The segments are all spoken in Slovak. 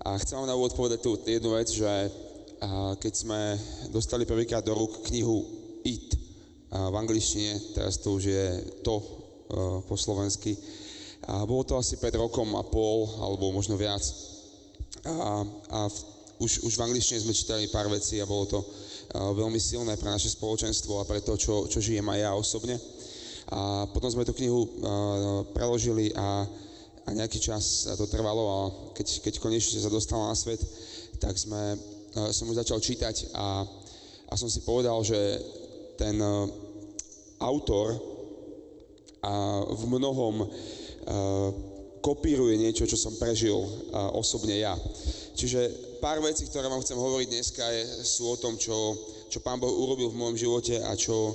A chcem vám na úvod povedať tú jednu vec, že keď sme dostali prvýkrát do rúk knihu It v angličtine, teraz to už je to po slovensky, a bolo to asi pred rokom a pol, alebo možno viac. Už v angličtine sme čítali pár vecí a bolo to veľmi silné pre naše spoločenstvo a pre to, čo žijem aj ja osobne. A potom sme tú knihu preložili a nejaký čas to trvalo a keď konečne sa dostala na svet, tak som ju začal čítať a som si povedal, že ten autor v mnohom kopíruje niečo, čo som prežil osobne ja. Čiže pár vecí, ktoré vám chcem hovoriť dneska, sú o tom, čo Pán Boh urobil v môjom živote a čo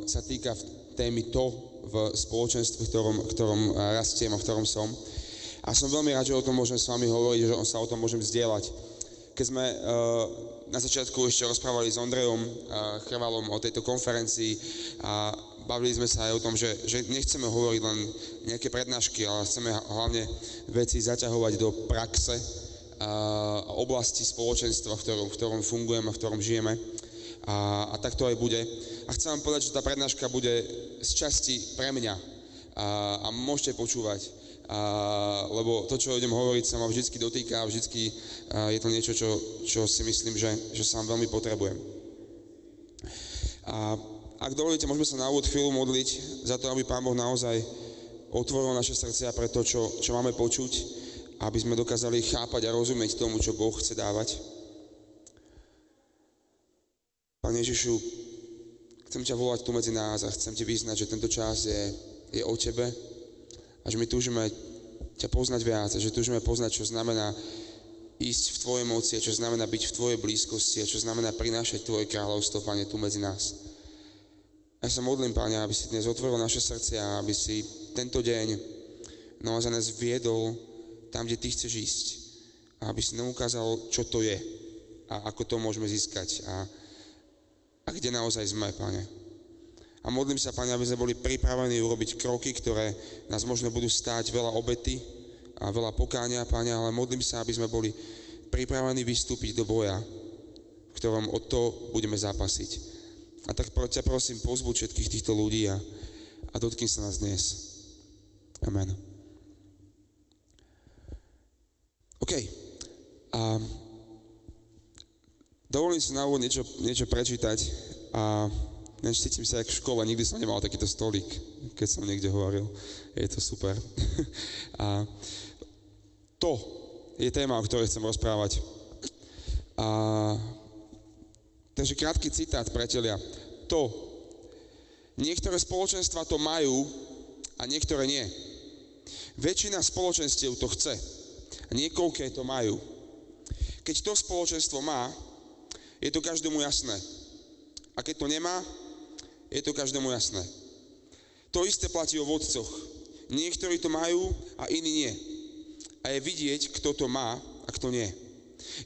sa týka témy to v spoločenstve, v ktorom rastiem a v ktorom som. A som veľmi rád, že o tom môžem s vami hovoriť, že sa o tom môžem zdieľať. Keď sme na začiatku ešte rozprávali s Ondrejom Chrvalom o tejto konferencii a bavili sme sa aj o tom, že nechceme hovoriť len nejaké prednášky, ale chceme hlavne veci zaťahovať do praxe a oblasti spoločenstva, v ktorom fungujeme, v ktorom žijeme. A tak to aj bude. A chcem vám povedať, že tá prednáška bude z časti pre mňa. A môžete počúvať. Lebo to, čo idem hovoriť, sa ma vždycky dotýka a vždycky je to niečo, čo si myslím, že sa vám veľmi potrebujem. A ak dovolíte, môžeme sa na úvod chvíľu modliť za to, aby Pán Boh naozaj otvoril naše srdcia pre to, čo máme počuť, aby sme dokázali chápať a rozumieť tomu, čo Boh chce dávať. Pane Ježišu, chcem ťa volať tu medzi nás a chcem ti vyznať, že tento čas je o tebe a že my túžime ťa poznať viac a že túžime poznať, čo znamená ísť v tvojej moci a čo znamená byť v tvojej blízkosti a čo znamená prinášať tvoje kráľovstvo, Pane, tu medzi nás. Ja sa modlím, Pane, aby si dnes otvoril naše srdcia, aby si tento deň naozaj nás viedol tam, kde ty chceš ísť a aby si nám ukázal, čo to je a ako to môžeme získať a kde naozaj sme, Pane. A modlím sa, Pane, aby sme boli pripravení urobiť kroky, ktoré nás možno budú stáť veľa obety a veľa pokánia, Pane, ale modlím sa, aby sme boli pripravení vystúpiť do boja, v ktorom o to budeme zápasiť. A tak ťa prosím, pozbuď všetkých týchto ľudí a dotkni sa nás dnes. Amen. OK. Dovolím si na úvod niečo prečítať a cítim sa jak v škole, nikdy som nemal takýto stolík, keď som niekde hovoril. Je to super. A to je téma, o ktorej chcem rozprávať. Takže krátky citát, priatelia. To. Niektoré spoločenstva to majú a niektoré nie. Väčšina spoločenstiev to chce a niekoľké to majú. Keď to spoločenstvo má, je to každému jasné. A keď to nemá, je to každému jasné. To isté platí o vodcoch. Niektorí to majú a iní nie. A je vidieť, kto to má a kto nie.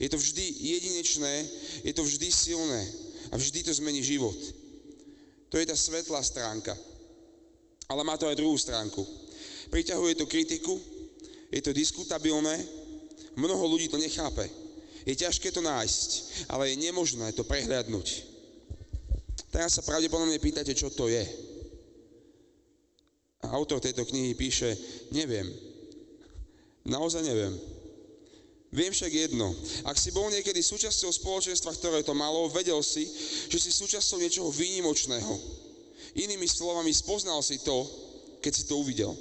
Je to vždy jedinečné, je to vždy silné a vždy to zmení život. To je tá svetlá stránka. Ale má to aj druhú stránku. Priťahuje to kritiku, je to diskutabilné, mnoho ľudí to nechápe. Je ťažké to nájsť, ale je nemožné to prehliadnúť. Teraz sa pravdepodobne pýtate, čo to je. A autor tejto knihy píše, neviem. Naozaj neviem. Viem však jedno. Ak si bol niekedy súčasťou spoločenstva, ktoré to malo, vedel si, že si súčasťou niečoho výnimočného. Inými slovami, spoznal si to, keď si to uvidel.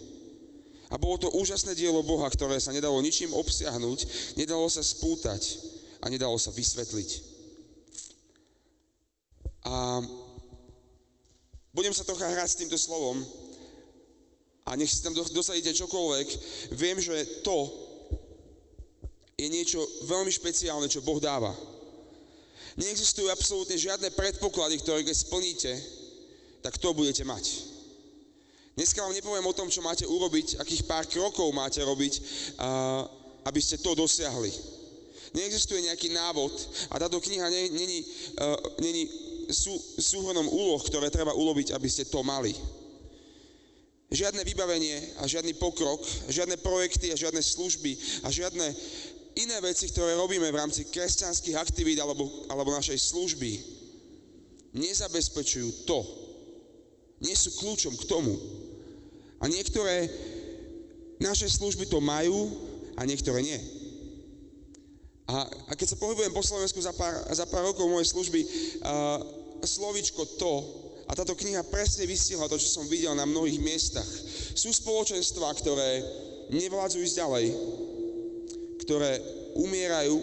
A bolo to úžasné dielo Boha, ktoré sa nedalo ničím obsiahnuť, nedalo sa spútať a nedalo sa vysvetliť. A budem sa trocha hrať s týmto slovom a nech si tam dosadíte čokoľvek. Viem, že to je niečo veľmi špeciálne, čo Boh dáva. Neexistujú absolútne žiadne predpoklady, ktoré keď splníte, tak to budete mať. Dneska vám nepoviem o tom, čo máte urobiť, akých pár krokov máte robiť, aby ste to dosiahli. Neexistuje nejaký návod a táto kniha není súhrnom úloh, ktoré treba urobiť, aby ste to mali. Žiadne vybavenie a žiadny pokrok, žiadne projekty a žiadne služby a žiadne iné veci, ktoré robíme v rámci kresťanských aktivít alebo našej služby, nezabezpečujú to. Nie sú kľúčom k tomu. A niektoré naše služby to majú a niektoré nie. A keď sa pohybujem po Slovensku za pár rokov mojej služby, slovíčko to, a táto kniha presne vystihla to, čo som videl na mnohých miestach. Sú spoločenstvá, ktoré nevládzu ísť ďalej, ktoré umierajú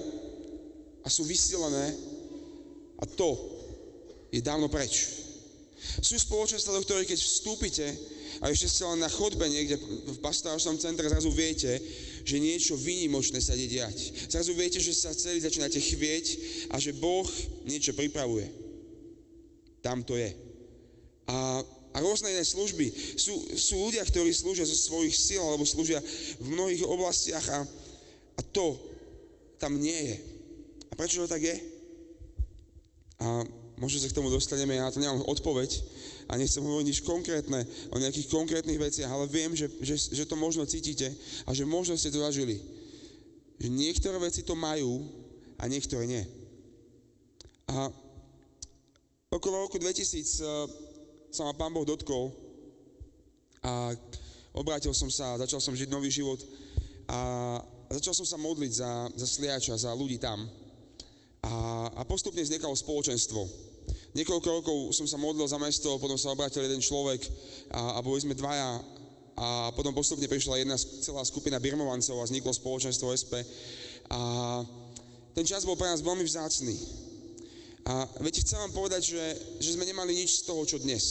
a sú vysilené a to je dávno preč. Sú spoločenstvá, do ktorých keď vstúpite a ešte ste len na chodbe niekde v pastoračnom centre, zrazu viete, že niečo výnimočné sa ide diať. Zrazu viete, že sa celý začínate chvieť a že Boh niečo pripravuje. Tam to je. A rôzne iné služby. Sú ľudia, ktorí slúžia zo svojich síl alebo slúžia v mnohých oblastiach a to tam nie je. A prečo to tak je? A možno sa k tomu dostaneme, ja na to nemám odpoveď a nechcem hovoriť nič konkrétne o nejakých konkrétnych veciach, ale viem, že to možno cítite a že možno ste to zažili. Že niektoré veci to majú a niektoré nie. A okolo roku 2000 sa ma Pán Boh dotkol a obrátil som sa, začal som žiť nový život a začal som sa modliť za Sliača, za ľudí tam. A postupne vznikalo spoločenstvo. Niekoľko rokov som sa modlil za mesto, potom sa obrátil jeden človek a boli sme dvaja a potom postupne prišla jedna celá skupina birmovancov a vzniklo spoločenstvo SP. A ten čas bol pre nás veľmi vzácny. A viete, chcem vám povedať, že sme nemali nič z toho, čo dnes.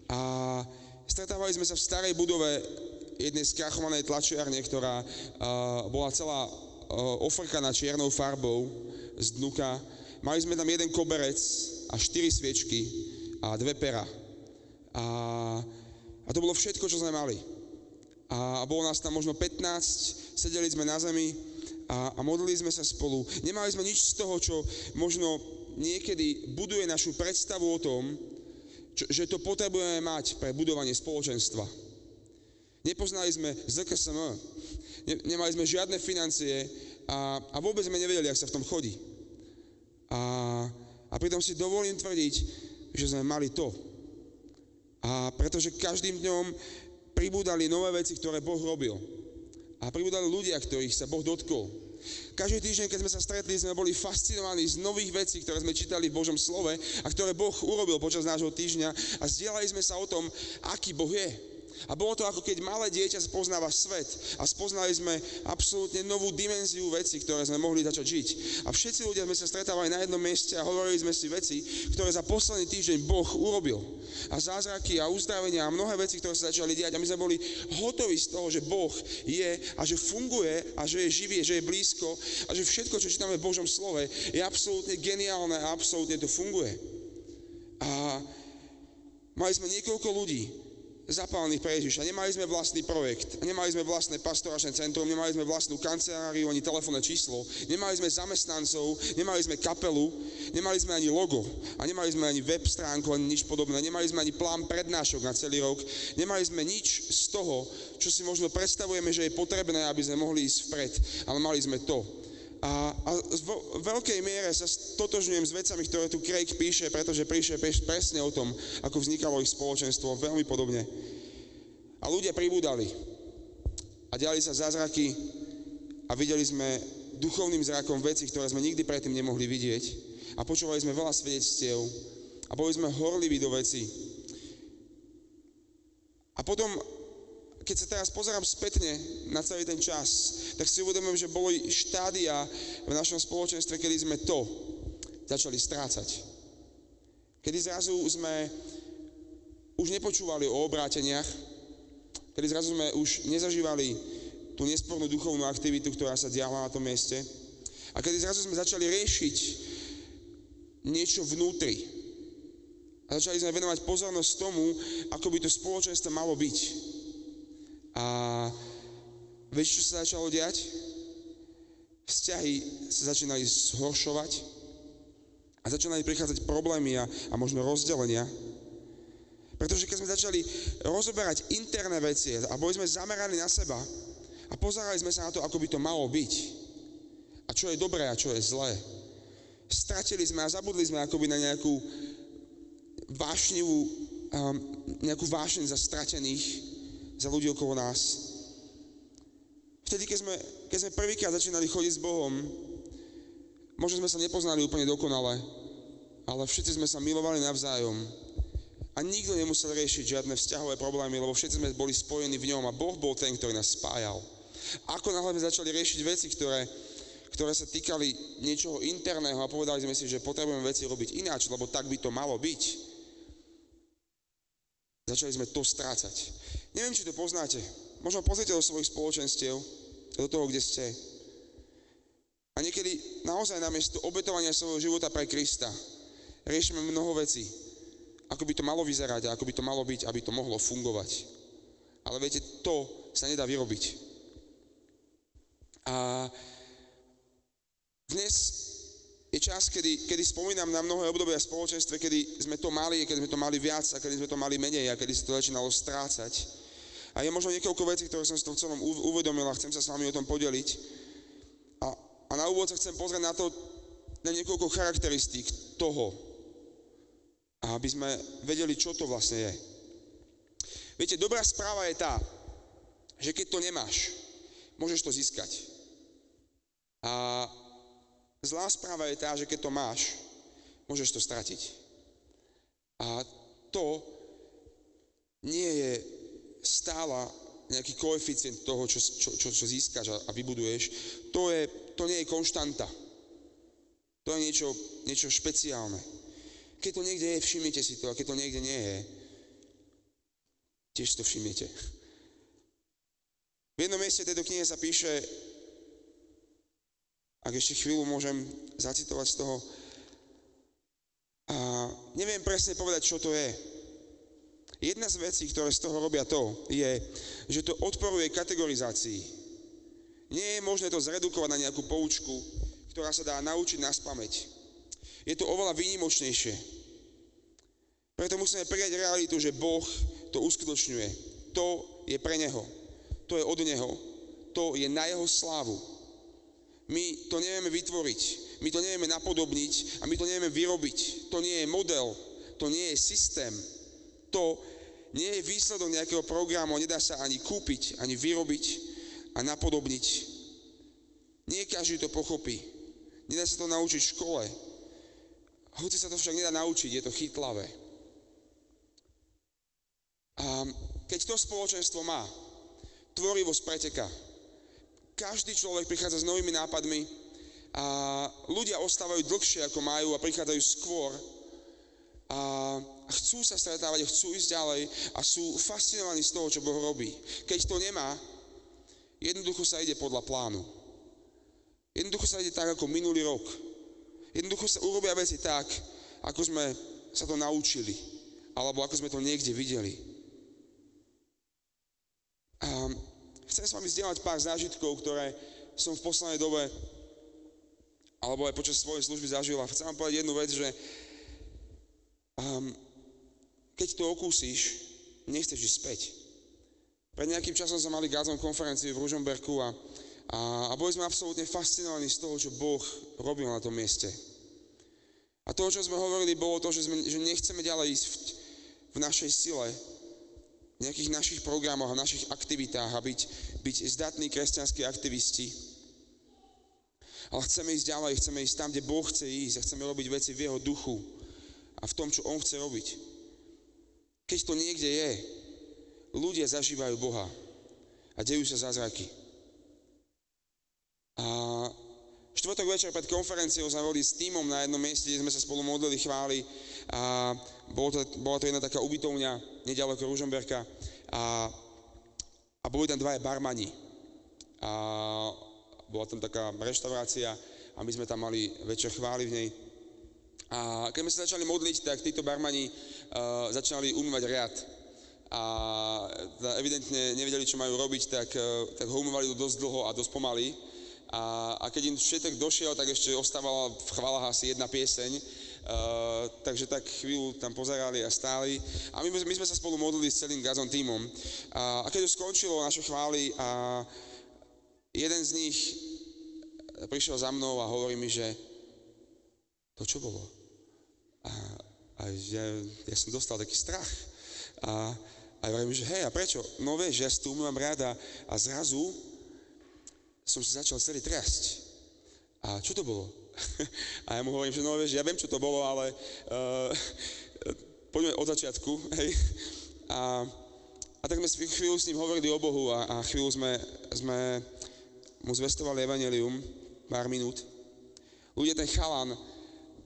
A stretávali sme sa v starej budove jednej skrachovanej tlačiarne, ktorá bola celá ofrkaná čiernou farbou z dnuka. Mali sme tam jeden koberec a 4 sviečky a 2 pera. A to bolo všetko, čo sme mali. A bolo nás tam možno 15, sedeli sme na zemi a modlili sme sa spolu. Nemali sme nič z toho, čo možno niekedy buduje našu predstavu o tom, že to potrebujeme mať pre budovanie spoločenstva. Nepoznali sme ZKSM, nemali sme žiadne financie a vôbec sme nevedeli, jak sa v tom chodí. A pritom si dovolím tvrdiť, že sme mali to. A pretože každým dňom pribúdali nové veci, ktoré Boh robil. A pribúdali ľudia, ktorých sa Boh dotkol. Každý týždeň, keď sme sa stretli, sme boli fascinovaní z nových vecí, ktoré sme čítali v Božom slove a ktoré Boh urobil počas nášho týždňa a zdieľali sme sa o tom, aký Boh je. A bolo to ako keď malé dieťa spoznáva svet a spoznali sme absolútne novú dimenziu vecí, ktoré sme mohli začať žiť. A všetci ľudia sme sa stretávali na jednom mieste a hovorili sme si veci, ktoré za posledný týždeň Boh urobil. A zázraky a uzdravenia a mnohé veci, ktoré sa začali diať. A my sme boli hotoví z toho, že Boh je a že funguje a že je živý, že je blízko a že všetko, čo čítame v Božom slove, je absolútne geniálne a absolútne to funguje. A mali sme niekoľko ľudí zapálených pre Ježiša. Nemali sme vlastný projekt, nemali sme vlastné pastoračné centrum, nemali sme vlastnú kanceláriu ani telefónne číslo, nemali sme zamestnancov, nemali sme kapelu, nemali sme ani logo a nemali sme ani web stránku, ani nič podobné, nemali sme ani plán prednášok na celý rok, nemali sme nič z toho, čo si možno predstavujeme, že je potrebné, aby sme mohli ísť vpred, ale mali sme to. A v veľkej miere sa stotožňujem s vecami, ktoré tu Craig píše, pretože píše presne o tom, ako vznikalo ich spoločenstvo, veľmi podobne. A ľudia pribúdali a diali sa zázraky a videli sme duchovným zrakom veci, ktoré sme nikdy predtým nemohli vidieť a počúvali sme veľa svedectiev a boli sme horliví do veci. A potom, keď sa teraz pozerám spätne na celý ten čas, tak si uvedomujem, že boli štádia v našom spoločenstve, kedy sme to začali strácať. Kedy zrazu sme už nepočúvali o obráteniach, kedy zrazu sme už nezažívali tú nespornú duchovnú aktivitu, ktorá sa diala na tom mieste. A kedy zrazu sme začali riešiť niečo vnútri. A začali sme venovať pozornosť tomu, ako by to spoločenstvo malo byť. A vieš, čo sa začalo diať? Vzťahy sa začínali zhoršovať a začínali prichádzať problémy a možno rozdelenia. Pretože keď sme začali rozoberať interné veci a boli sme zameraní na seba a pozerali sme sa na to, ako by to malo byť, čo je dobré a čo je zlé. Stratili sme a zabudli sme akoby na nejakú nejakú vášeň za stratených, za ľudí okolo nás. Vtedy, keď sme prvýkrát začínali chodiť s Bohom, možno sme sa nepoznali úplne dokonale, ale všetci sme sa milovali navzájom a nikto nemusel riešiť žiadne vzťahové problémy, lebo všetci sme boli spojení v ňom a Boh bol ten, ktorý nás spájal. Ako náhle sme začali riešiť veci, ktoré sa týkali niečoho interného a povedali sme si, že potrebujeme veci robiť ináč, lebo tak by to malo byť, začali sme to strácať. Neviem, či to poznáte. Možno pozrite do svojich spoločenstiev, do toho, kde ste. A niekedy naozaj namiesto obetovania svojho života pre Krista riešime mnoho vecí, ako by to malo vyzerať a ako by to malo byť, aby to mohlo fungovať. Ale viete, to sa nedá vyrobiť. A dnes je čas, kedy spomínam na mnohé obdobia v spoločenstve, kedy sme to mali, kedy sme to mali viac a kedy sme to mali menej a kedy sa to začínalo strácať. A je možno niekoľko vecí, ktoré som si to celom uvedomil a chcem sa s vami o tom podeliť. A na úvod sa chcem pozrieť na niekoľko charakteristík toho, aby sme vedeli, čo to vlastne je. Viete, dobrá správa je tá, že keď to nemáš, môžeš to získať. A zlá správa je tá, že keď to máš, môžeš to stratiť. A to nie je stála nejaký koeficient toho, čo získaš a vybuduješ. To nie je konštanta. To je niečo špeciálne. Keď to niekde je, všimnite si to, a keď to niekde nie je, tiež si to všimnete. V jednom mieste tejto knihe sa píše, ak ešte chvíľu môžem zacitovať z toho, a neviem presne povedať, čo to je. Jedna z vecí, ktoré z toho robia to, je, že to odporuje kategorizácii. Nie je možné to zredukovať na nejakú poučku, ktorá sa dá naučiť naspamäť. Je to oveľa výnimočnejšie. Preto musíme prijať realitu, že Boh to uskutočňuje. To je pre Neho. To je od Neho. To je na Jeho slávu. My to nevieme vytvoriť. My to nevieme napodobniť a my to nevieme vyrobiť. To nie je model. To nie je systém. To nie je výsledok nejakého programu, nedá sa ani kúpiť, ani vyrobiť a napodobniť. Nie každý to pochopí. Nedá sa to naučiť v škole. Hoci sa to však nedá naučiť, je to chytlavé. A keď to spoločenstvo má, tvorivosť preteká. Každý človek prichádza s novými nápadmi a ľudia ostávajú dlhšie, ako majú a prichádzajú skôr a chcú sa stretávať, chcú ísť ďalej a sú fascinovaní z toho, čo Boh robí. Keď to nemá, jednoducho sa ide podľa plánu. Jednoducho sa ide tak, ako minulý rok. Jednoducho sa urobia veci tak, ako sme sa to naučili, alebo ako sme to niekde videli. A chcem s vami zdieľať pár zážitkov, ktoré som v poslednej dobe, alebo aj počas svojej služby zažil. A chcem vám povedať jednu vec, že keď to okúsiš, nechceš ísť späť. Pred nejakým časom sme mali Gazon konferenciu v Ružomberku a boli sme absolútne fascinovaní z toho, čo Boh robil na tom mieste. A to, čo sme hovorili, bolo to, že nechceme ďalej ísť v našej sile, v nejakých našich programoch a našich aktivitách a byť zdatní kresťanskí aktivisti. Ale chceme ísť ďalej, chceme ísť tam, kde Boh chce ísť a chceme robiť veci v Jeho duchu a v tom, čo On chce robiť. Keď to niekde je, ľudia zažívajú Boha a dejú sa zázraky. A štvrtok večer pred konferenciou sme boli s tímom na jednom mieste, kde sme sa spolu modlili chváli a bola to jedna taká ubytovňa neďaleko Ružomberka a boli tam dvaja barmani. A bola tam taká reštaurácia a my sme tam mali večer chváli v nej. A keď sme sa začali modliť, tak títo barmani začali umývať riad. A evidentne nevedeli, čo majú robiť, tak ho umývali dosť dlho a dosť pomaly. A keď im všetek došiel, tak ešte ostávala v chválach asi jedna pieseň. Takže tak chvíľu tam pozerali a stáli. A my sme sa spolu modlili s celým Gazon tímom. A keď už skončilo naše chvály, a jeden z nich prišiel za mnou a hovorí mi, že to čo bolo? A ja som dostal taký strach. A ja hovorím, že hej, a prečo? No vieš, ja si to umývam rád a zrazu som sa začal celý trasť. A čo to bolo? A ja mu hovorím, že no vieš, ja viem, čo to bolo, ale poďme od začiatku, hej. A tak sme chvíľu s ním hovorili o Bohu a chvíľu sme mu zvestovali evanjelium, pár minút. Ľudia, ten chalan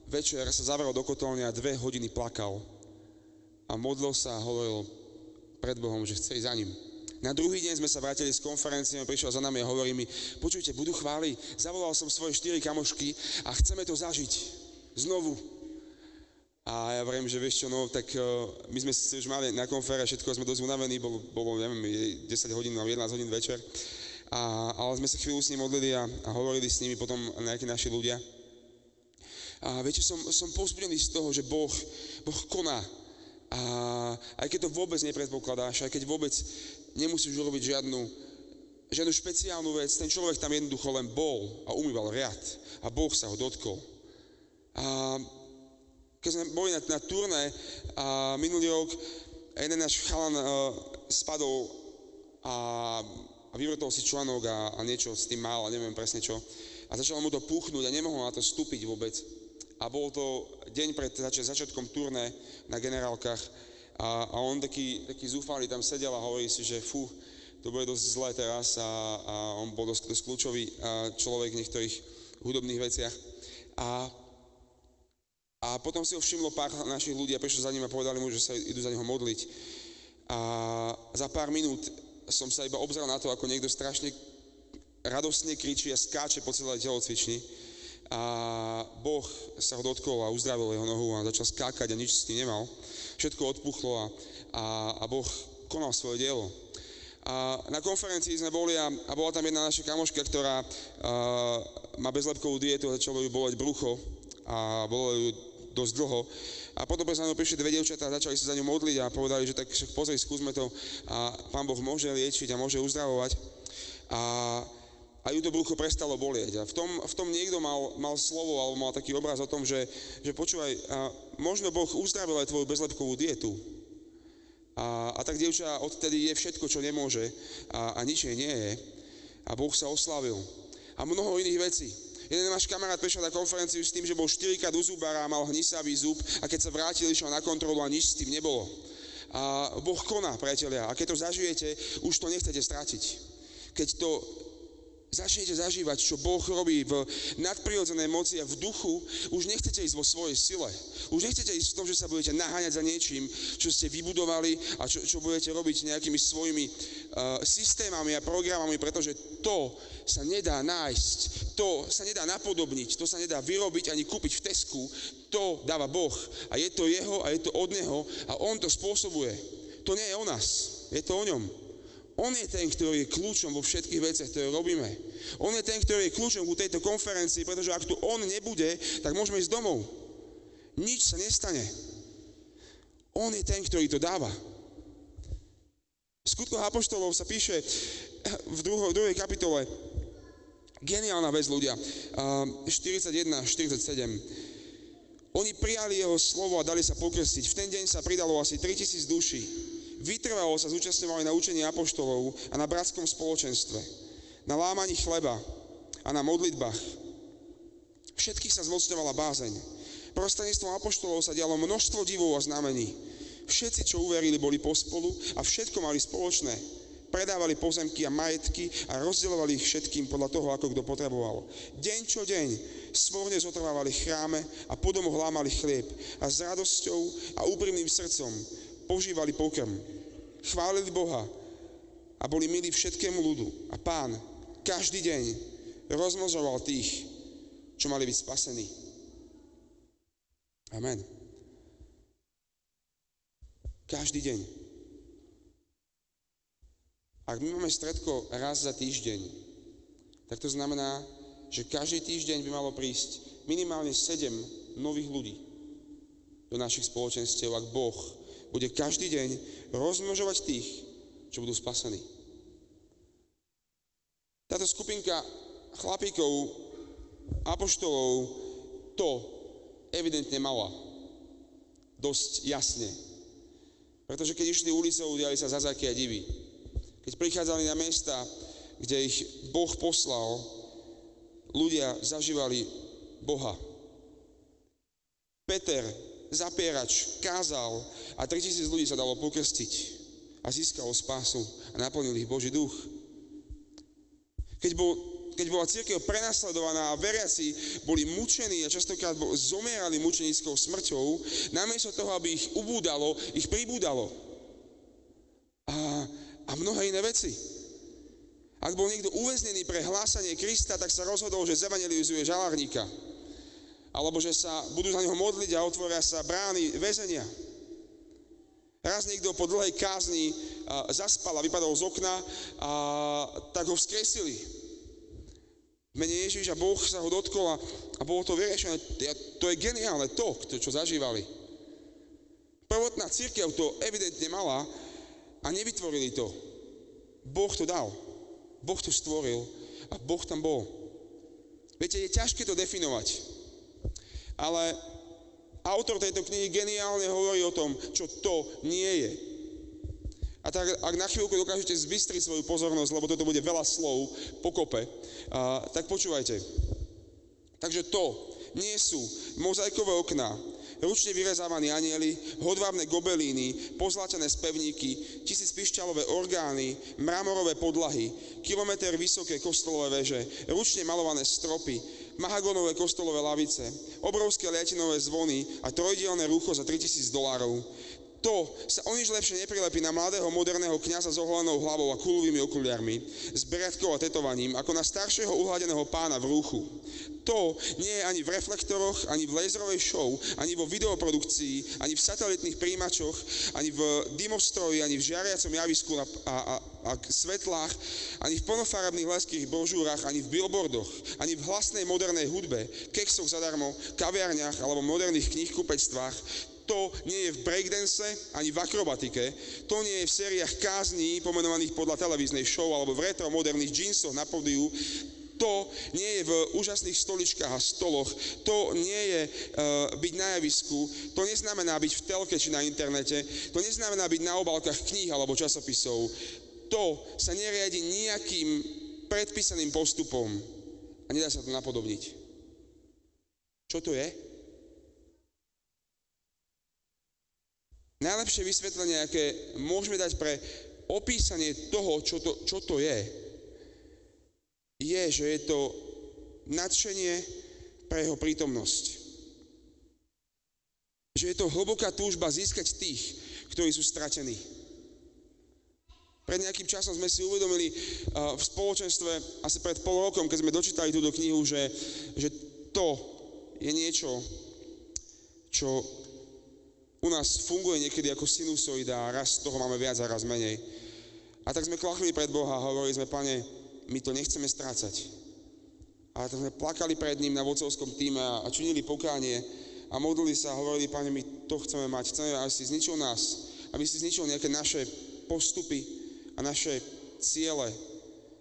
večer sa zavrel do kotolne a 2 hodiny plakal. A modlil sa a hovoril pred Bohom, že chce ísť za ním. Na druhý deň sme sa vrátili z konferencie, on prišiel za nami a hovorí mi, počujte, budú chvály, zavolal som svoje 4 kamošky a chceme to zažiť znovu. A ja hovorím, že vieš čo, no tak my sme si už mali na konfere, všetko sme dosť unavení, bolo neviem, 10 hodín alebo 11 hodín večer. Ale sme sa chvíľu s ním modlili a hovorili s nimi potom nejakí naši ľudia. A viete, som povzbudený z toho, že Boh koná. A aj keď to vôbec nepredpokladáš, aj keď vôbec nemusíš urobiť žiadnu špeciálnu vec, ten človek tam jednoducho len bol a umýval riad a Boh sa ho dotkol. A keď sme boli na turné a minulý rok jeden náš chalan spadol a vyvrtol si článok a niečo s tým mal a neviem presne čo. A začalo mu to púchnúť a nemohol na to vstúpiť vôbec. A bol to deň pred začiatkom turné na generálkach a on taký zúfalý tam sedel a hovorí si, že to bude dosť zlé teraz a on bol dosť kľúčový človek v niektorých hudobných veciach. A potom si ho všimlo pár našich ľudí a prišlo za ním a povedali mu, že sa idú za neho modliť. A za pár minút som sa iba obzrel na to, ako niekto strašne radostne kričí a skáče po celej telocvični. A Boh sa ho dotkol a uzdravil jeho nohu a začal skákať a nič s tým nemal. Všetko odpuchlo a Boh konal svoje dielo. A na konferencii sme boli a bola tam jedna naša kamoška, ktorá má bezlepkovú dietu, začalo ju boleť brucho a bolo ju dosť dlho. A potom za ňou prišli 2 dievčatá a začali sa za ňu modliť a povedali, že tak však pozri, skúsme to a Pán Boh môže liečiť a môže uzdravovať. A ju to brucho prestalo bolieť. A v tom niekto mal slovo alebo mal taký obraz o tom, že počúvaj, možno Boh uzdravil aj tvoju bezlepkovú dietu. A tak dievča odtedy je všetko, čo nemôže a nič jej nie je. A Boh sa oslávil. A mnoho iných vecí. Jeden náš kamarát prišiel na konferenciu s tým, že bol 4-krát u zubára a mal hnisavý zub a keď sa vrátil, išiel na kontrolu a nič s tým nebolo. A Boh koná, priatelia. A keď to zažijete, už to nechcete stratiť. Keď to začnete zažívať, čo Boh robí v nadprirodzenej moci a v duchu, už nechcete ísť vo svojej sile. Už nechcete ísť v tom, že sa budete naháňať za niečím, čo ste vybudovali a čo budete robiť nejakými svojimi systémami a programami, pretože to sa nedá nájsť, to sa nedá napodobniť, to sa nedá vyrobiť ani kúpiť v Tesku, to dáva Boh a je to jeho a je to od neho a on to spôsobuje. To nie je o nás, je to o ňom. On je ten, ktorý je kľúčom vo všetkých veciach, ktoré robíme. On je ten, ktorý je kľúčom ku tejto konferencii, pretože ak tu on nebude, tak môžeme ísť domov. Nič sa nestane. On je ten, ktorý to dáva. V Skutkoch apoštolov sa píše v 2. kapitole geniálna vec, ľudia. 41-47. Oni prijali jeho slovo a dali sa pokrstiť. V ten deň sa pridalo asi 3000 duší. Vytrvalo sa zúčastňovali na učení apoštolov a na bratskom spoločenstve, na lámaní chleba a na modlitbách. Všetkých sa zmocňovala bázeň. Prostredníctvom apoštolov sa dialo množstvo divov a znamení. Všetci, čo uverili, boli pospolu a všetko mali spoločné. Predávali pozemky a majetky a rozdielovali ich všetkým podľa toho, ako kto potreboval. Deň čo deň svorne zotrvávali v chráme a po domoch lámali chlieb a s radosťou a úprimným srdcom požívali pokrm, chválili Boha a boli milí všetkému ľudu. A Pán každý deň rozmnožoval tých, čo mali byť spasení. Amen. Každý deň. Ak my máme stredko raz za týždeň, tak to znamená, že každý týždeň by malo prísť minimálne 7 nových ľudí do našich spoločenstiev, ak Boh bude každý deň rozmnožovať tých, čo budú spasení. Táto skupinka chlapíkov apoštolov to evidentne mala dosť jasne. Pretože keď išli ulicou, udiali sa zázraky a divy. Keď prichádzali na miesta, kde ich Boh poslal, ľudia zažívali Boha. Peter, zapierač, kázal a 3000 ľudí sa dalo pokrstiť a získalo spásu a naplnil ich Boží duch. Keď bola cirkev prenasledovaná a veriaci boli mučení a častokrát zomierali mučenickou smrťou, namiesto toho, aby ich ubúdalo, ich pribúdalo. A mnohé iné veci. Ak bol niekto uväznený pre hlásanie Krista, tak sa rozhodol, že zevangelizuje žalárnika. Alebo že sa budú za neho modliť a otvoria sa brány väzenia. Raz niekto po dlhej kázni zaspal a vypadol z okna a tak ho vzkresili. V mene Ježiš a Boh sa ho dotkol a bolo to vyriešené. To je geniálne to, čo zažívali. Prvotná cirkev to evidentne mala a nevytvorili to. Boh to dal. Boh to stvoril a Boh tam bol. Viete, je ťažké to definovať. Ale autor tejto knihy geniálne hovorí o tom, čo to nie je. A tak, ak na chvíľku dokážete zbystriť svoju pozornosť, lebo toto bude veľa slov pokope, tak počúvajte. Takže to nie sú mozaikové okná, ručne vyrezávaní anjeli, hodvábne gobelíny, pozlatené spevníky, 1000 pišťalové orgány, mramorové podlahy, kilometr vysoké kostolové veže, ručne malované stropy, mahagónové kostolové lavice, obrovské liatinové zvony a trojdielne rúcho za $3000. To sa o nič lepšie neprilepí na mladého moderného kňaza s oholenou hlavou a kulovými okuliarmi, s beriatkou a tetovaním, ako na staršieho uhladeného pána v rúchu. To nie je ani v reflektoroch, ani v laserovej show, ani vo videoprodukcii, ani v satelitných príjimačoch, ani v dymostroji, ani v žiariacom javisku a svetlách, ani v plnofarebných leských brožúrach, ani v billboardoch, ani v hlasnej modernej hudbe, keksoch zadarmo, kaviarniach alebo moderných knihkupectvách. To nie je v breakdance, ani v akrobatike, to nie je v sériách kázní pomenovaných podľa televíznej show alebo v retro moderných džínsoch na pódiu, to nie je v úžasných stoličkách a stoloch, to nie je byť na javisku, to neznamená byť v telke či na internete, to neznamená byť na obálkach kníh alebo časopisov. To sa neriadi nejakým predpísaným postupom a nedá sa to napodobniť. Čo to je? Najlepšie vysvetlenie, aké môžeme dať pre opísanie toho, čo to je, že je to nadšenie pre jeho prítomnosť. Že je to hlboká túžba získať tých, ktorí sú stratení. Pred nejakým časom sme si uvedomili v spoločenstve, asi pred pol rokom, keď sme dočítali túto knihu, že to je niečo, čo u nás funguje niekedy ako sinusoida a raz toho máme viac a raz menej. A tak sme klakli pred Boha a hovorili sme, Pane, my to nechceme strácať. A tak sme plakali pred ním na vodcovskom týme a činili pokánie a modlili sa a hovorili, Pane, my to chceme mať. Chceme, aby si zničil nás, aby si zničil nejaké naše postupy a naše ciele.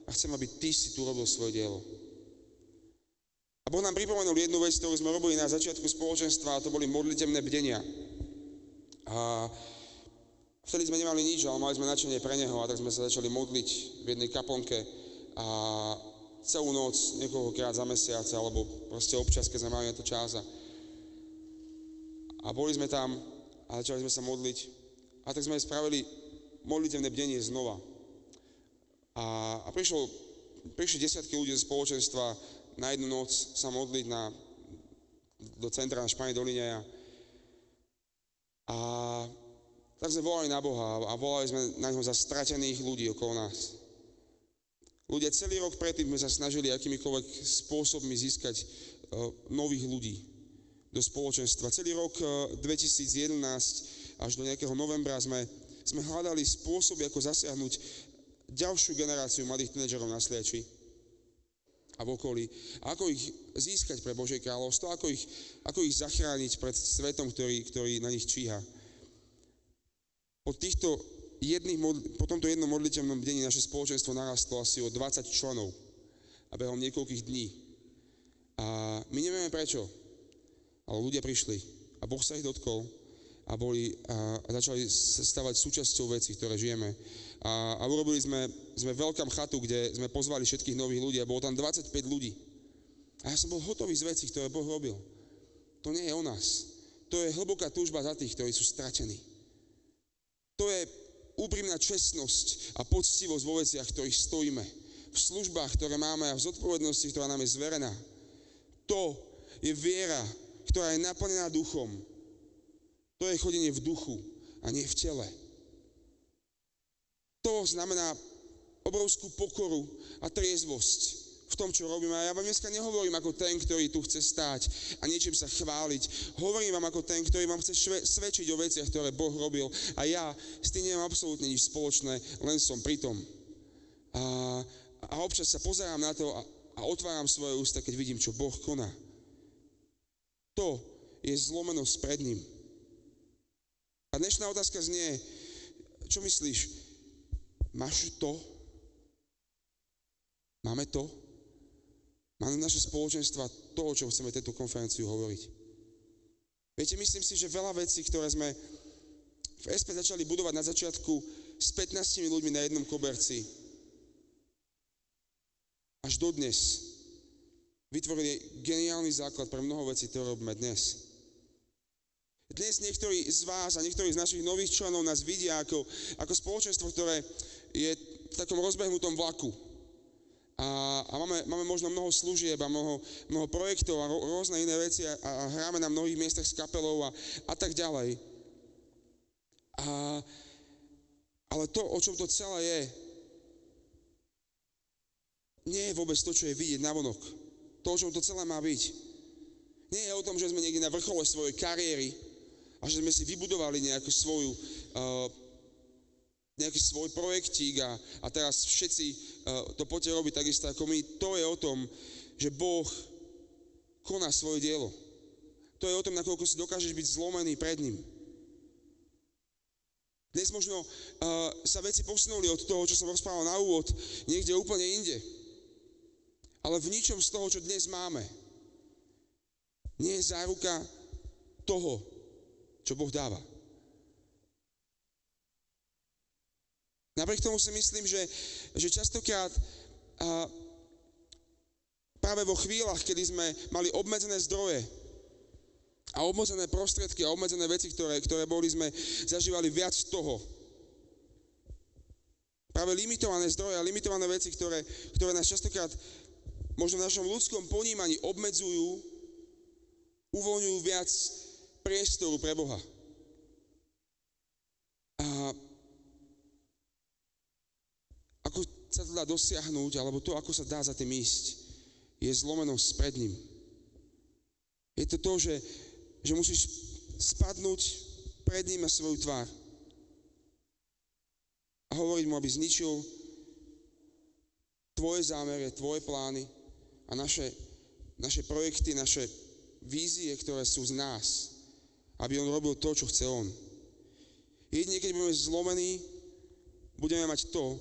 A chcem, aby Ty si tu robil svoje dielo. A Boh nám pripomenul jednu vec, ktorú sme robili na začiatku spoločenstva, a to boli modlitebné bdenia. A vtedy sme nemali nič, ale mali sme nadšenie pre Neho a tak sme sa začali modliť v jednej kaplnke a celú noc, niekoľkokrát za mesiac, alebo proste občas, keď sme mali na to čas. A boli sme tam a začali sme sa modliť a tak sme spravili modlitevné bdenie znova. A prišli desiatky ľudí zo spoločenstva na jednu noc sa modliť do centra na Španej doline a tak sme volali na Boha a volali sme na Neho za stratených ľudí okolo nás. Ľudia, celý rok predtým sme sa snažili akýmikoľvek spôsobmi získať nových ľudí do spoločenstva. Celý rok 2011 až do nejakého novembra sme hľadali spôsoby, ako zasiahnuť ďalšiu generáciu mladých tínedžerov na Sliači a v okolí. A ako ich získať pre Božie kráľovstvo, ako ich zachrániť pred svetom, ktorý na nich číha. Po tomto jednom modlitevnom dni naše spoločenstvo narastlo asi o 20 členov a behom niekoľkých dní. A my nevieme prečo, ale ľudia prišli a Boh sa ich dotkol a začali sa stávať súčasťou vecí, ktoré žijeme. A urobili sme veľkám chatu, kde sme pozvali všetkých nových ľudí a bolo tam 25 ľudí. A ja som bol hotový z vecí, ktoré Boh robil. To nie je o nás. To je hlboká túžba za tých, ktorí sú stratení. To je úprimná čestnosť a poctivosť vo veciach, v ktorých stojíme. V službách, ktoré máme a v zodpovednosti, ktorá nám je zverená. To je viera, ktorá je naplnená duchom. To je chodenie v duchu a nie v tele. To znamená obrovskú pokoru a triezvosť v tom, čo robíme. A ja vám dneska nehovorím ako ten, ktorý tu chce stáť a niečím sa chváliť. Hovorím vám ako ten, ktorý vám chce svedčiť o veciach, ktoré Boh robil. A ja s tým nemám absolútne nič spoločné, len som pri tom. A občas sa pozerám na to a otváram svoje ústa, keď vidím, čo Boh koná. To je zlomenosť pred ním. A dnešná otázka znie, čo myslíš? Máš to? Máme to? Máme naše spoločenstva to, o čom chceme tejto konferenciu hovoriť. Viete, myslím si, že veľa vecí, ktoré sme v SP začali budovať na začiatku s 15 ľuďmi na jednom koberci, až dodnes vytvorili geniálny základ pre mnoho vecí, ktoré robíme dnes. Dnes niektorí z vás a niektorí z našich nových členov nás vidia ako spoločenstvo, ktoré je v takom rozbehnutom vlaku. A máme možno mnoho služieb a mnoho projektov a rôzne iné veci a hráme na mnohých miestach s kapelou a tak ďalej. Ale to, o čom to celé je, nie je vôbec to, čo je vidieť navonok. To, o čom to celé má byť. Nie je o tom, že sme niekde na vrchole svojej kariéry a že sme si vybudovali nejaký svoj projektík a teraz všetci to poďte robiť takisto ako my. To je o tom, že Boh koná svoje dielo. To je o tom, nakoľko si dokážeš byť zlomený pred ním. Dnes možno sa veci posunuli od toho, čo som rozprával na úvod, niekde úplne inde. Ale v ničom z toho, čo dnes máme, nie je záruka toho, čo Boh dáva. Napriek tomu si myslím, že častokrát práve vo chvíľach, kedy sme mali obmedzené zdroje a obmedzené prostriedky a obmedzené veci, ktoré boli, sme zažívali viac toho. Práve limitované zdroje a limitované veci, ktoré nás častokrát možno v našom ľudskom ponímaní obmedzujú, uvoľňujú viac priestoru pre Boha. A ako sa to dá dosiahnuť, alebo to, ako sa dá za tým ísť, je zlomenosť pred ním. Je to, že musíš spadnúť pred ním na svoju tvár a hovoriť mu, aby zničil tvoje zámery, tvoje plány a naše projekty, naše vízie, ktoré sú z nás, aby on robil to, čo chce on. Jedine, keď budeme zlomení, budeme mať to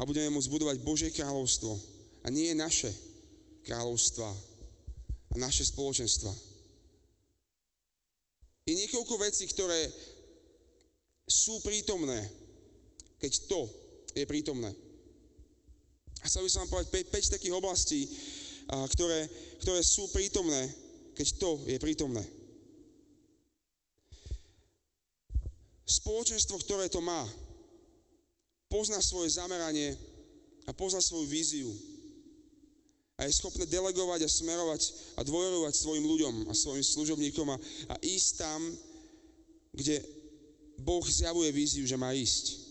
a budeme môcť budovať Božie kráľovstvo a nie naše kráľovstva a naše spoločenstva. Je niekoľko vecí, ktoré sú prítomné, keď to je prítomné. A chcel by som vám povedať 5 takých oblastí, ktoré sú prítomné, keď to je prítomné. Spoločenstvo, ktoré to má, pozná svoje zameranie a pozná svoju víziu a je schopné delegovať a smerovať a dôverovať svojim ľuďom a svojim služobníkom a ísť tam, kde Boh zjavuje víziu, že má ísť.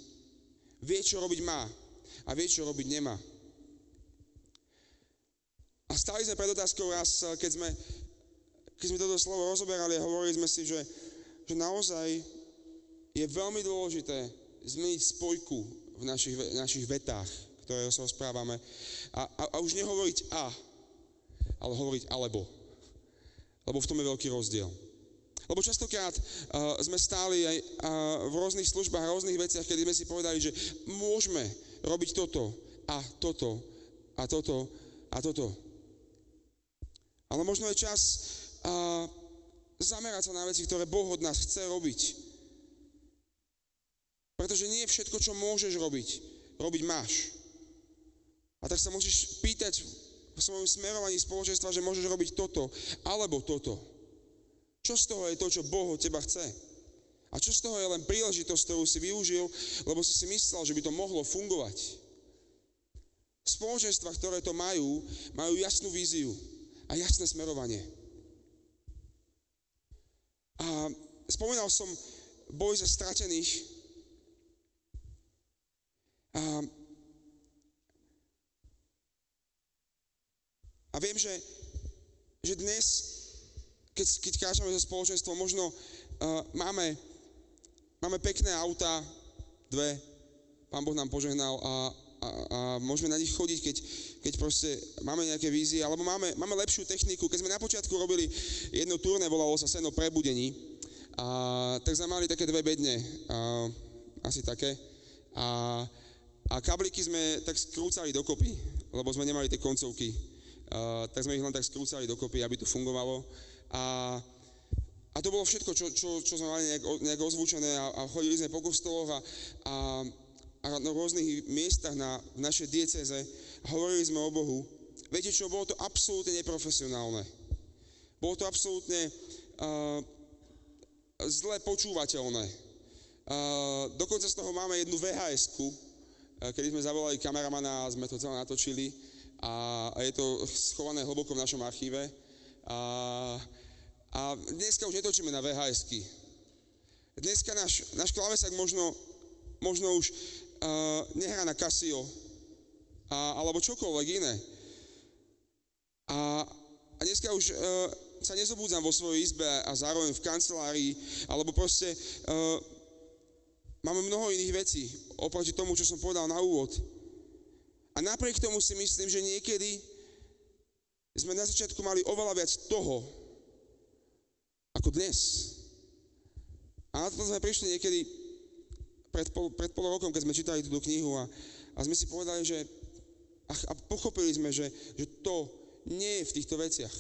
Vie, čo robiť má a vie, čo robiť nemá. A stali sme pred otázkou raz, keď sme toto slovo rozoberali a hovorili sme si, že naozaj je veľmi dôležité zmeniť spojku v našich vetách, ktoré sa rozprávame. A už nehovoriť ale hovoriť alebo. Lebo v tom je veľký rozdiel. Lebo častokrát sme stáli aj v rôznych službách, rôznych veciach, kedy sme si povedali, že môžeme robiť toto a toto a toto a toto. Ale možno je čas zamerať sa na veci, ktoré Boh od nás chce robiť. Pretože nie všetko, čo môžeš robiť máš. A tak sa musíš pýtať v svojom smerovaní spoločenstva, že môžeš robiť toto, alebo toto. Čo z toho je to, čo Boh od teba chce? A čo z toho je len príležitosť, ktorú si využil, lebo si myslel, že by to mohlo fungovať? Spoločenstva, ktoré to majú jasnú víziu a jasné smerovanie. A spomínal som boj za stratených. A viem, že dnes, keď kráčame za spoločenstvo, možno máme pekné autá, 2, Pán Boh nám požehnal a môžeme na nich chodiť, keď proste máme nejaké vízie, alebo máme lepšiu techniku. Keď sme na počiatku robili jedno turné, volalo sa Seno prebudení, tak sme mali také 2 bedne, asi také, a kablíky sme tak skrúcali dokopy, lebo sme nemali tie koncovky, tak sme ich len tak skrúcali dokopy, aby to fungovalo. A to bolo všetko, čo sme mali nejak ozvučené a chodili sme po kostoloch a na rôznych miestach v našej diecéze a hovorili sme o Bohu. Viete čo, bolo to absolútne neprofesionálne. Bolo to absolútne zle počúvateľné. Dokonca z toho máme jednu VHS-ku, kedy sme zavolali kameramana a sme to celé natočili a je to schované hlboko v našom archíve. A dneska už netočíme na VHS-ky. Dneska náš klávesák možno už nehrá na Casio alebo čokoľvek iné. A dneska už sa nezobúdzam vo svojej izbe a zároveň v kancelárii, alebo proste máme mnoho iných vecí oproti tomu, čo som povedal na úvod. A napriek tomu si myslím, že niekedy sme na začiatku mali oveľa viac toho, ako dnes. A na to sme prišli niekedy pred pol rokom, keď sme čítali túto knihu a sme si povedali, že a pochopili sme, že to nie je v týchto veciach.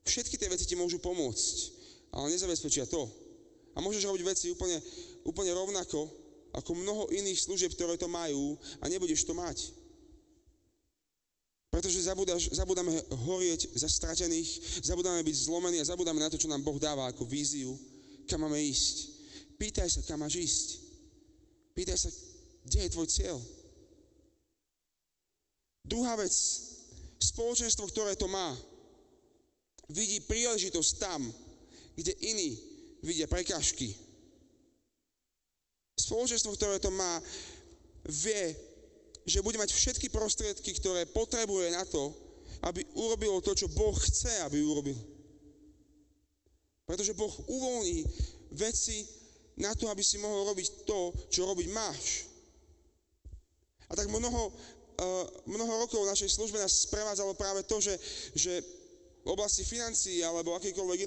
Všetky tie veci ti môžu pomôcť, ale nezabezpečia to. A môžeš robiť veci úplne rovnako, ako mnoho iných služieb, ktoré to majú a nebudeš to mať. Pretože zabudáme horieť za stratených, zabudáme byť zlomení a zabudáme na to, čo nám Boh dáva ako víziu, kam máme ísť. Pýtaj sa, kam máš ísť. Pýtaj sa, kde je tvoj cieľ. Druhá vec, spoločenstvo, ktoré to má, vidí príležitosť tam, kde iní vidia prekážky. Spoločenstvo, ktoré to má, vie, že bude mať všetky prostriedky, ktoré potrebuje na to, aby urobilo to, čo Boh chce, aby urobil. Pretože Boh uvoľní veci na to, aby si mohol robiť to, čo robiť máš. A tak mnoho rokov v našej službe nás sprevádzalo práve to, že v oblasti financií alebo akýkoľvek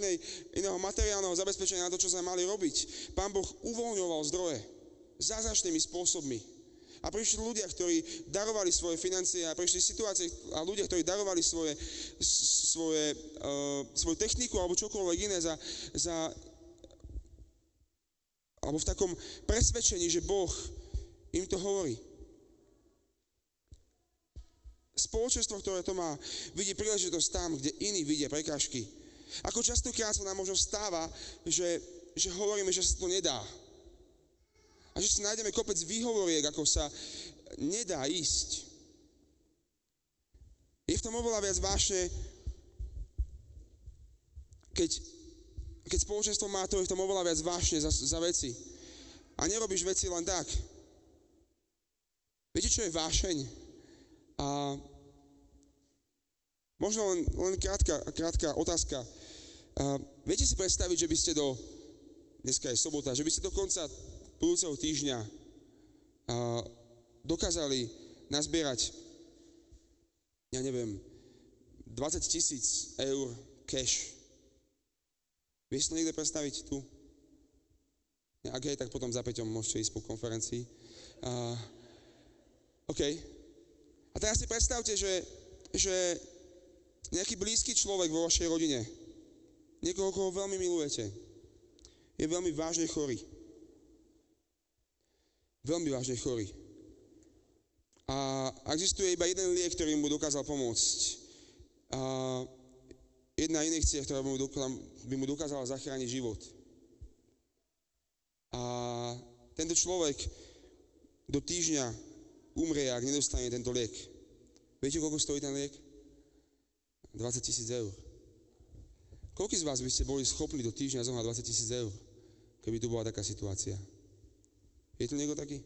iného materiálneho zabezpečenia na to, čo sme mali robiť, Pán Boh uvoľňoval zdroje zázračnými spôsobmi. A prišli ľudia, ktorí darovali svoje financie a prišli situácie a ľudia, ktorí darovali svoju techniku alebo čokoľvek iné alebo v takom presvedčení, že Boh im to hovorí. Spoločenstvo, ktoré to má, vidí príležitosť tam, kde iní vidia prekážky. Ako častokrát sa nám možno stáva, že hovoríme, že sa to nedá. A že si nájdeme kopec výhovoriek, ako sa nedá ísť. Je v tom oveľa viac vážne, keď spoločenstvo má to, je v tom oveľa viac vážne za veci. A nerobíš veci len tak. Viete, čo je vášeň? A možno len krátka otázka. Viete si predstaviť, že by ste dneska je sobota, že by ste do konca budúceho týždňa dokázali nazbierať, 20 000 eur cash. Vieš si to niekde predstaviť tu? Ak hej, tak potom za Peťom môžete ísť po konferencii. OK. A teraz si predstavte, že Nejaký blízky človek vo vašej rodine, niekoho, koho veľmi milujete, je veľmi vážne chorý. Veľmi vážne chorý. A existuje iba jeden liek, ktorý mu dokázal pomôcť. A jedna injekcia, ktorá by mu dokázala zachrániť život. A tento človek do týždňa umrie, ak nedostane tento liek. Viete, koľko stojí ten liek? 20 000 eur. Koľko z vás by ste boli schopní do týždňa zohnať 20 000 eur, keby tu bola taká situácia? Je tu niekto taký?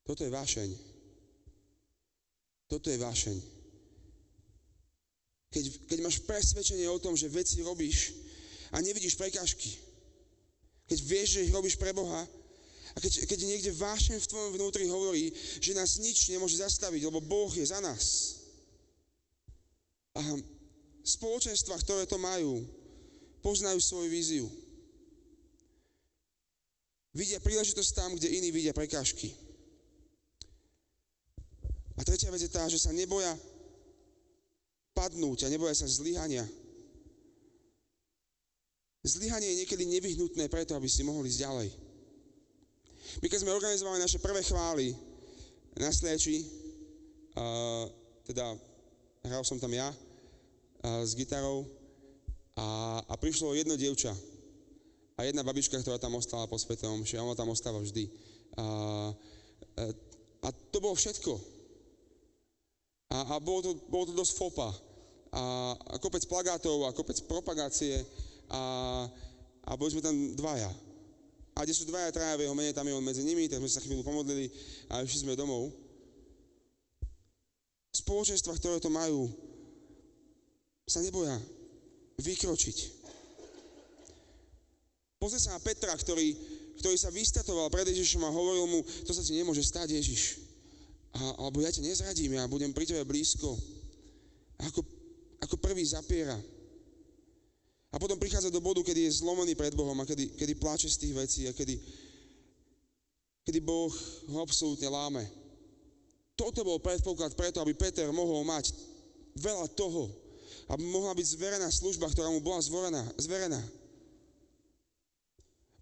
Toto je vášeň. Toto je vášeň. Keď máš presvedčenie o tom, že veci robíš a nevidíš prekážky. Keď vieš, že ich robíš pre Boha a keď niekde vášeň v tvojom vnútri hovorí, že nás nič nemôže zastaviť, lebo Boh je za nás. A spoločenstva, ktoré to majú, poznajú svoju víziu. Vidia príležitosť tam, kde iní vidia prekážky. A tretia vec je tá, že sa neboja padnúť a neboja sa zlyhania. Zlyhanie je niekedy nevyhnutné preto, aby si mohli ísť ďalej. My keď sme organizovali naše prvé chvály na Sliači, teda hral som tam ja s gitarou a prišlo jedno dievča a jedna babička, ktorá tam ostala po svetom omši, a ona tam ostáva vždy. A to bolo všetko. A bolo to dosť fopa. A kopec plagátov a kopec propagácie a boli sme tam dvaja. A kde sú dvaja, traja v jeho mene, tam je on medzi nimi, tak sme sa chvíľu pomodlili a išli sme domov. Spoločenstva, ktoré to majú, sa neboja vykročiť. Pozri sa na Petra, ktorý sa vystatoval pred Ježišom a hovoril mu, to sa ti nemôže stať, Ježiš. Alebo ja ťa nezradím, ja budem pri tebe blízko. A ako prvý zapiera. A potom prichádza do bodu, kedy je zlomený pred Bohom a kedy pláče z tých vecí a kedy Boh ho absolútne láme. Toto bol predpoklad preto, aby Peter mohol mať veľa toho, aby mohla byť zverená služba, ktorá mu bola zverená.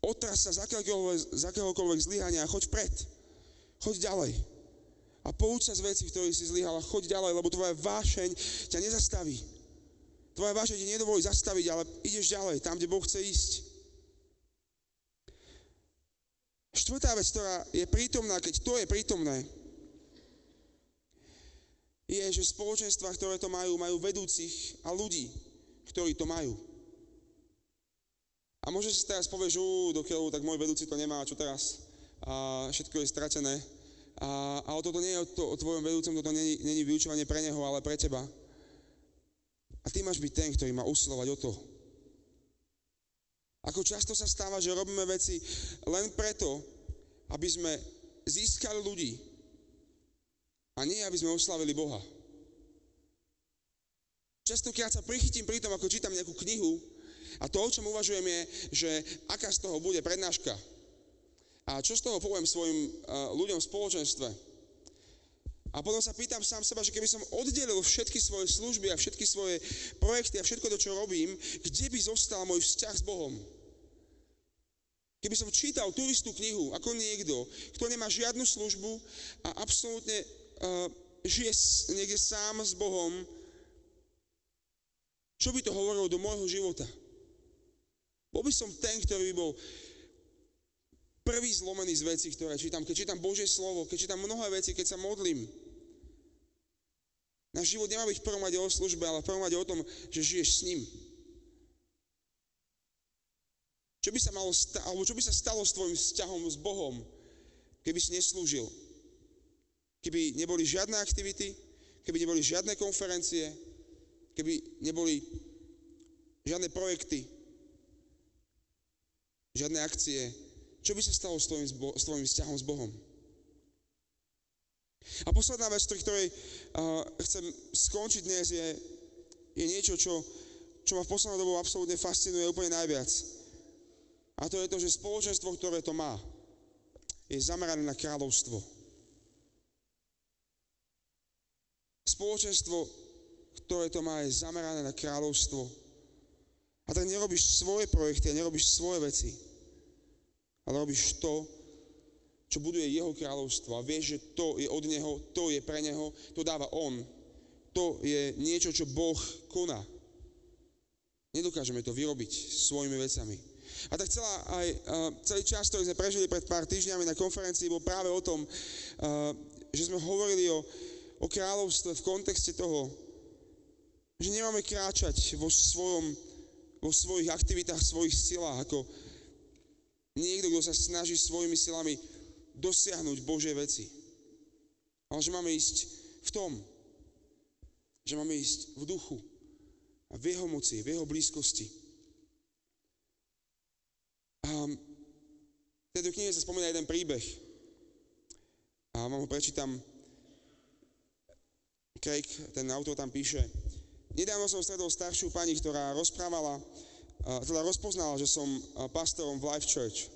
Otras sa z akéhokoľvek zlyhania a choď vpred. Choď ďalej. A pouč sa z vecí, ktorých si zlyhal a choď ďalej, lebo tvoja vášeň ťa nezastaví. Tvoja vášeň ti nedovolí zastaviť, ale ideš ďalej, tam, kde Boh chce ísť. Štvrtá vec, ktorá je prítomná, keď to je prítomné, je, že spoločenstvá, ktoré to majú vedúcich a ľudí, ktorí to majú. A môže si teraz povieš, dokiaľ, tak môj vedúci to nemá, čo teraz? A všetko je stratené. Ale toto nie je o tvojom vedúcom, toto nie je vyučovanie pre neho, ale pre teba. A ty máš byť ten, ktorý má usilovať o to. Ako často sa stáva, že robíme veci len preto, aby sme získali ľudí a nie, aby sme oslavili Boha. Častokrát sa prichytím pri tom, ako čítam nejakú knihu a to, o čom uvažujem je, že aká z toho bude prednáška. A čo z toho poviem svojim ľuďom v spoločenstve? A potom sa pýtam sám seba, že keby som oddelil všetky svoje služby a všetky svoje projekty a všetko to, čo robím, kde by zostal môj vzťah s Bohom? Keby som čítal tú istú knihu ako niekto, kto nemá žiadnu službu a absolútne žije niekde sám s Bohom, čo by to hovorilo do môjho života? Bol by som ten, ktorý by bol prvý zlomený z vecí, ktoré čítam. Keď čítam Božie slovo, keď čítam mnohé veci, keď sa modlím. Náš život nemá byť v prvom rade o službe, ale v prvom rade o tom, že žiješ s ním. Čo by sa stalo s tvojim vzťahom s Bohom, keby si neslúžil? Keby neboli žiadne aktivity, keby neboli žiadne konferencie, keby neboli žiadne projekty, žiadne akcie, čo by sa stalo s tvojim vzťahom s Bohom? A posledná vec, ktorej chcem skončiť dnes, je niečo, čo ma v poslednej dobu absolútne fascinuje úplne najviac. A to je to, že spoločenstvo, ktoré to má, je zamerané na kráľovstvo. Spoločenstvo, ktoré to má, je zamerané na kráľovstvo. A tak nerobíš svoje projekty a nerobíš svoje veci, ale robíš to, čo buduje jeho kráľovstvo. A vieš, že to je od neho, to je pre neho, to dáva on. To je niečo, čo Boh koná. Nedokážeme to vyrobiť svojimi vecami. A tak celý čas, ktorý sme prežili pred pár týždňami na konferencii, bol práve o tom, že sme hovorili o kráľovstve v kontexte toho, že nemáme kráčať vo svojich aktivitách, svojich silách, ako niekto, kto sa snaží svojimi silami dosiahnuť Božie veci. Ale že máme ísť v tom, že máme ísť v duchu a v jeho moci, v jeho blízkosti. A v tejto knihe sa spomína jeden príbeh. A vám ho prečítam. Craig, ten autor tam píše: Nedávno som stretol staršiu pani, ktorá rozpoznala, že som pastorom v Life Church.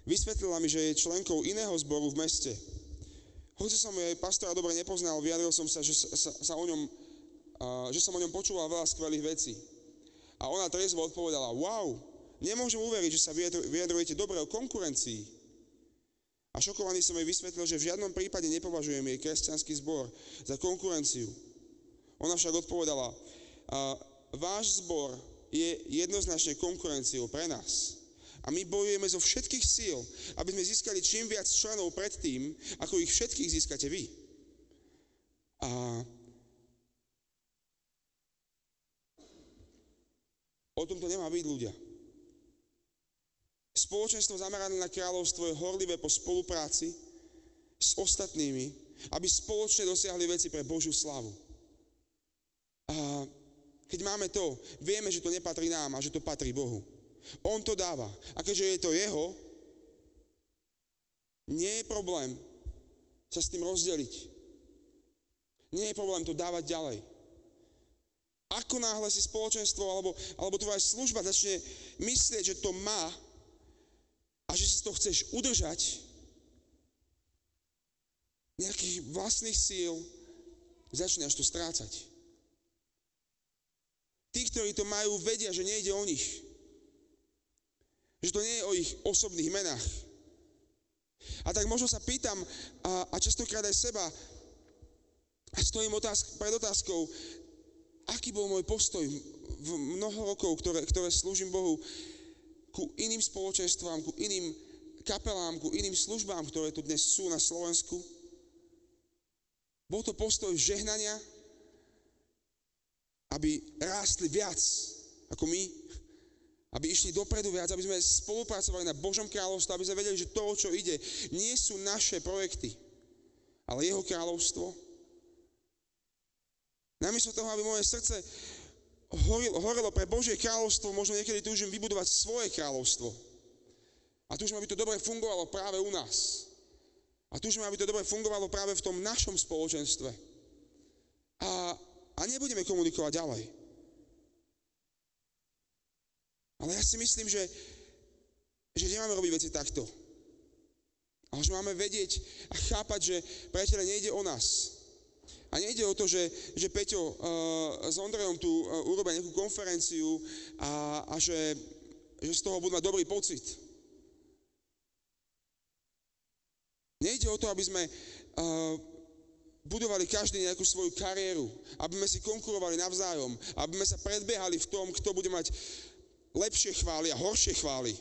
Vysvetlila mi, že je členkou iného zboru v meste. Hoci som jej pastora dobre nepoznal, vyjadril som sa, že som o ňom počúval veľa skvelých vecí. A ona trezvo odpovedala: Wow, nemôžem uveriť, že sa vyjadrujete dobre o konkurencii. A šokovaný som jej vysvetlil, že v žiadnom prípade nepovažujem jej kresťanský zbor za konkurenciu. Ona však odpovedala: Váš zbor je jednoznačne konkurenciou pre nás. A my bojujeme zo všetkých síl, aby sme získali čím viac členov predtým, ako ich všetkých získate vy. A o tom to nemá byť, ľudia. Spoločenstvo zamerané na kráľovstvo je horlivé po spolupráci s ostatnými, aby spoločne dosiahli veci pre Božiu slávu. A keď máme to, vieme, že to nepatrí nám a že to patrí Bohu. On to dáva. A keďže je to jeho, nie je problém sa s tým rozdeliť. Nie je problém to dávať ďalej. Ako náhle si spoločenstvo alebo tvoja služba začne myslieť, že to má a že si to chceš udržať nejakých vlastných síl, začneš to strácať. Tí, ktorí to majú, vedia, že nejde o nich. Že to nie je o ich osobných menách. A tak možno sa pýtam a častokrát aj seba a stojím pred otázkou, aký bol môj postoj v mnoho rokov, ktoré slúžim Bohu, ku iným spoločenstvám, ku iným kapelám, ku iným službám, ktoré tu dnes sú na Slovensku. Bol to postoj žehnania, aby rástli viac ako my, aby išli dopredu viac, aby sme spolupracovali na Božom kráľovstve, aby sme vedeli, že to, o čo ide, nie sú naše projekty, ale jeho kráľovstvo. Namiesto toho, aby moje srdce horelo pre Božie kráľovstvo, možno niekedy túžim vybudovať svoje kráľovstvo. A túžim, aby to dobre fungovalo práve u nás. A túžim, aby to dobre fungovalo práve v tom našom spoločenstve. A nebudeme komunikovať ďalej. Ale ja si myslím, že nemáme robiť veci takto. Ale že máme vedieť a chápať, že, priateľe, nejde o nás. A nejde o to, že Peťo s Ondrejom tu urobia nejakú konferenciu a že z toho budú mať dobrý pocit. Nejde o to, aby sme budovali každý nejakú svoju kariéru, aby sme si konkurovali navzájom, aby sme sa predbiehali v tom, kto bude mať lepšie chvály a horšie chvály.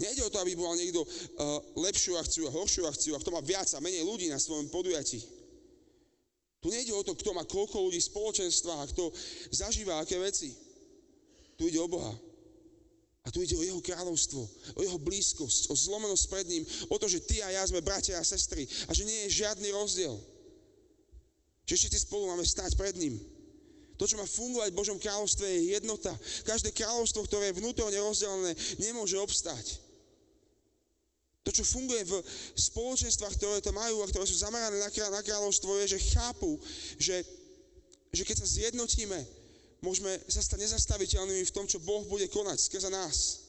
Nejde o to, aby bol niekto lepšiu akciu a horšiu akciu a kto má viac a menej ľudí na svojom podujatí. Tu nejde o to, kto má koľko ľudí v spoločenstvách a kto zažíva aké veci. Tu ide o Boha. A tu ide o jeho kráľovstvo, o jeho blízkosť, o zlomenosť pred ním, o to, že ty a ja sme bratia a sestry a že nie je žiadny rozdiel. Že všetci spolu máme stáť pred ním. To, čo má fungovať v Božom kráľovstve, je jednota. Každé kráľovstvo, ktoré je vnútorne rozdelené, nemôže obstáť. To, čo funguje v spoločenstvách, ktoré to majú a ktoré sú zamerané na kráľovstvo, je, že chápu, že keď sa zjednotíme, môžeme sa stať nezastaviteľnými v tom, čo Boh bude konať skrze nás.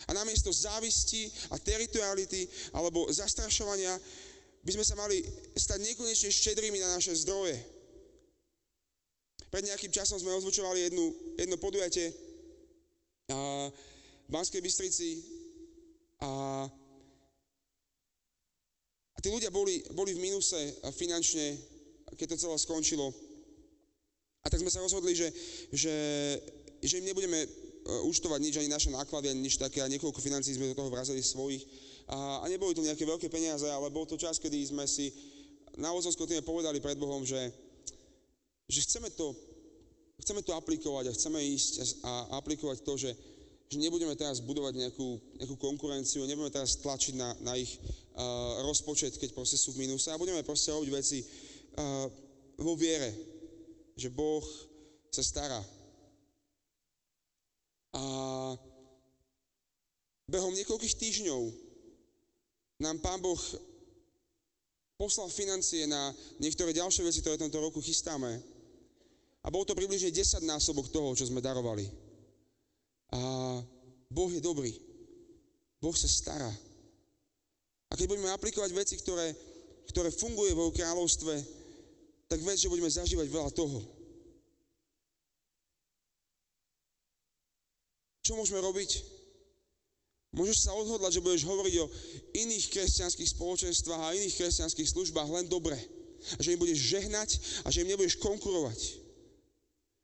A namiesto závisti a teritoriality alebo zastrašovania by sme sa mali stať nekonečne štedrými na naše zdroje. Pred nejakým časom sme ozvučovali jedno podujatie v Banskej Bystrici a tí ľudia boli v mínuse finančne, keď to celé skončilo. A tak sme sa rozhodli, že im nebudeme účtovať nič, ani naše náklady, ani nič také, a niekoľko financií sme do toho vrazili svojich. A neboli to nejaké veľké peniaze, ale bol to čas, kedy sme si na Ozovskom týme povedali pred Bohom, že chceme to aplikovať a chceme ísť a aplikovať to, že nebudeme teraz budovať nejakú konkurenciu, nebudeme teraz tlačiť na ich rozpočet, keď proste sú v mínuse, a budeme proste robiť veci vo viere, že Boh sa stará. A behom niekoľkých týždňov nám Pán Boh poslal financie na niektoré ďalšie veci, ktoré tento roku chystáme. A bol to približne 10 násobok toho, čo sme darovali. A Boh je dobrý. Boh sa stará. A keď budeme aplikovať veci, ktoré fungujú vo kráľovstve, tak vec, že budeme zažívať veľa toho. Čo môžeme robiť? Môžeš sa odhodlať, že budeš hovoriť o iných kresťanských spoločenstvách a iných kresťanských službách len dobre. A že im budeš žehnať a že im nebudeš konkurovať.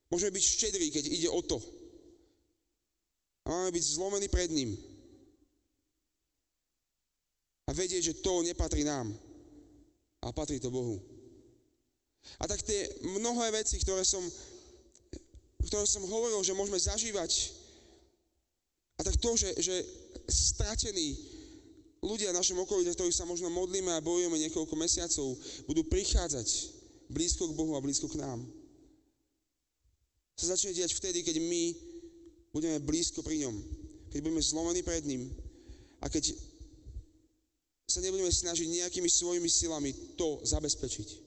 Môžeme byť štedrí, keď ide o to. A máme byť zlomení pred ním. A vedieť, že to nepatrí nám. A patrí to Bohu. A tak tie mnohé veci, ktoré som hovoril, že môžeme zažívať, a tak to, že stratení ľudia v našom okolí, za ktorých sa možno modlíme a bojujeme niekoľko mesiacov, budú prichádzať blízko k Bohu a blízko k nám. Sa začne diať vtedy, keď my budeme blízko pri ňom. Keď budeme zlomení pred ním a keď sa nebudeme snažiť nejakými svojimi silami to zabezpečiť.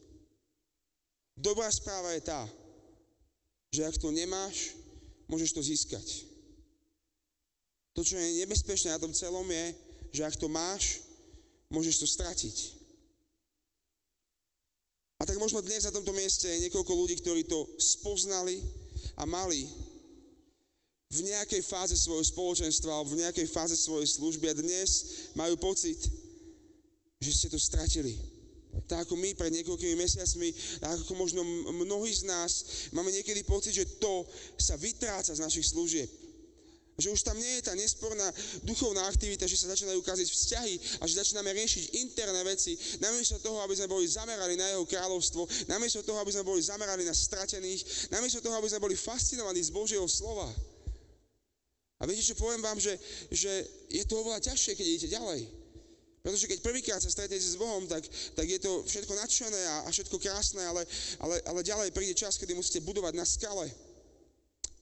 Dobrá správa je tá, že ak to nemáš, môžeš to získať. To, čo je nebezpečné na tom celom, je, že ak to máš, môžeš to stratiť. A tak možno dnes na tomto mieste je niekoľko ľudí, ktorí to spoznali a mali v nejakej fáze svojho spoločenstva alebo v nejakej fáze svojej služby a dnes majú pocit, že ste to stratili. Tak ako my pred niekoľkými mesiacmi, tak ako možno mnohí z nás máme niekedy pocit, že to sa vytráca z našich služieb. Že už tam nie je tá nesporná duchovná aktivita, že sa začínajú kaziť vzťahy a že začíname riešiť interné veci, namiesto toho, aby sme boli zamerali na jeho kráľovstvo, namiesto toho, aby sme boli zamerali na stratených, namiesto toho, aby sme boli fascinovaní z Božieho slova. A viete čo, poviem vám, že je to oveľa ťažšie, keď idete ďalej. Pretože keď prvýkrát sa stretnete s Bohom, tak je to všetko nadšené a všetko krásne, ale ďalej príde čas, kedy musíte budovať na skale.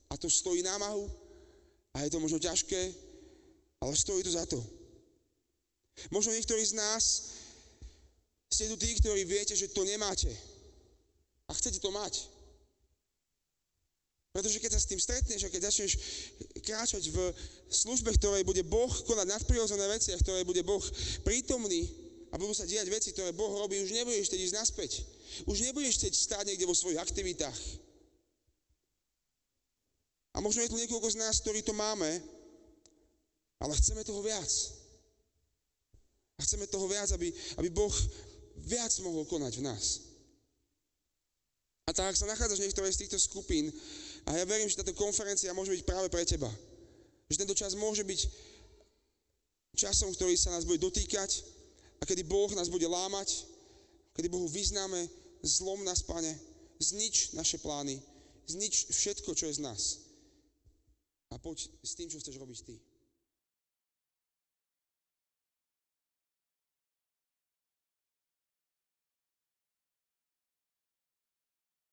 A to stojí námahu. A je to možno ťažké, ale stojí to za to. Možno niektorí z nás ste tu tí, ktorí viete, že to nemáte. A chcete to mať. Pretože keď sa s tým stretneš a keď začneš kráčať v službe, ktorej bude Boh konať nadprirodzené veci a v ktorej bude Boh prítomný a budú sa diať veci, ktoré Boh robí, už nebudeš chcieť ísť naspäť. Už nebudeš chcieť stáť niekde vo svojich aktivitách. A možno je tu niekoľko z nás, ktorí to máme, ale chceme toho viac. A chceme toho viac, aby Boh viac mohol konať v nás. A tak, ak sa nachádzaš v niektorej z týchto skupín, a ja verím, že táto konferencia môže byť práve pre teba. Že tento čas môže byť časom, ktorý sa nás bude dotýkať a kedy Boh nás bude lámať, kedy Bohu vyznáme, zlom nás, Pane, znič naše plány, znič všetko, čo je z nás. A poď s tým, čo chceš robiť ty.